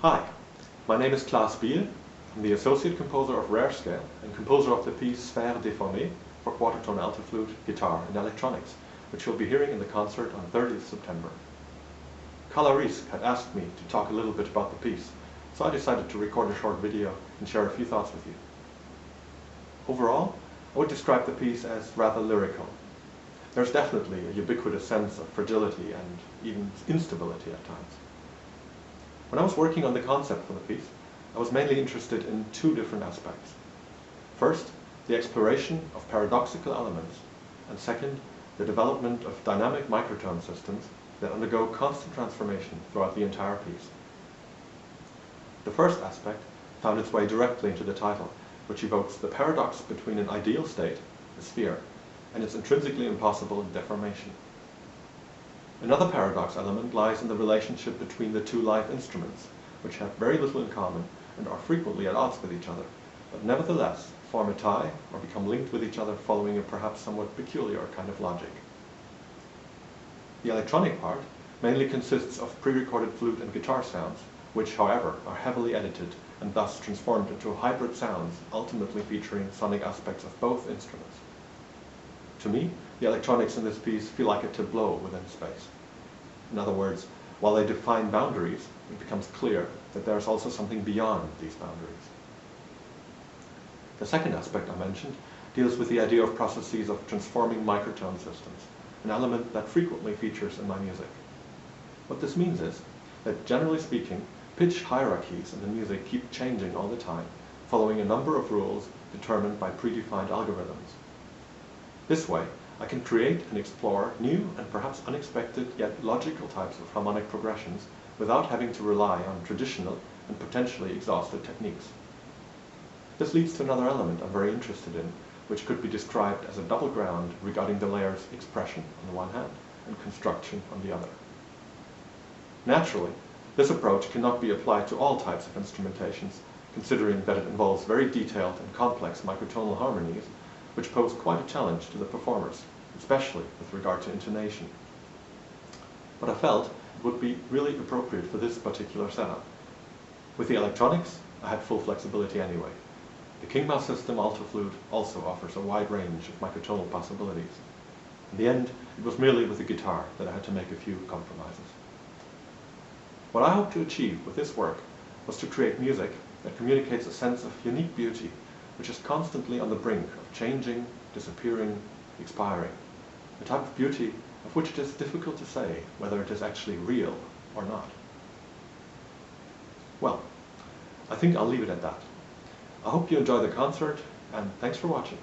Hi, my name is Biehl. I'm the Associate Composer of Rare Scale and composer of the piece Deformees for quarter-tone alto flute, guitar and electronics, which you'll be hearing in the concert on 30th September. Risk had asked me to talk a little bit about the piece, so I decided to record a short video and share a few thoughts with you. Overall, I would describe the piece as rather lyrical. There's definitely a ubiquitous sense of fragility and even instability at times. When I was working on the concept for the piece, I was mainly interested in two different aspects. First, the exploration of paradoxical elements, and second, the development of dynamic microtone systems that undergo constant transformation throughout the entire piece. The first aspect found its way directly into the title, which evokes the paradox between an ideal state, a sphere, and its intrinsically impossible deformation. Another paradox element lies in the relationship between the two live instruments, which have very little in common and are frequently at odds with each other, but nevertheless form a tie or become linked with each other following a perhaps somewhat peculiar kind of logic. The electronic part mainly consists of pre-recorded flute and guitar sounds, which, however, are heavily edited and thus transformed into hybrid sounds, ultimately featuring sonic aspects of both instruments. To me, the electronics in this piece feel like a tableau within space. In other words, while they define boundaries, it becomes clear that there is also something beyond these boundaries. The second aspect I mentioned deals with the idea of processes of transforming microtone systems, an element that frequently features in my music. What this means is that, generally speaking, pitch hierarchies in the music keep changing all the time, following a number of rules determined by predefined algorithms. This way, I can create and explore new and perhaps unexpected yet logical types of harmonic progressions without having to rely on traditional and potentially exhausted techniques. This leads to another element I'm very interested in, which could be described as a double ground regarding the layer's expression on the one hand and construction on the other. Naturally, this approach cannot be applied to all types of instrumentations, considering that it involves very detailed and complex microtonal harmonies, which pose quite a challenge to the performers, especially with regard to intonation. But I felt it would be really appropriate for this particular setup. With the electronics, I had full flexibility anyway. The Kingma system alto flute also offers a wide range of microtonal possibilities. In the end, it was merely with the guitar that I had to make a few compromises. What I hoped to achieve with this work was to create music that communicates a sense of unique beauty, which is constantly on the brink of changing, disappearing, expiring, a type of beauty of which it is difficult to say whether it is actually real or not. Well, I think I'll leave it at that. I hope you enjoy the concert, and thanks for watching.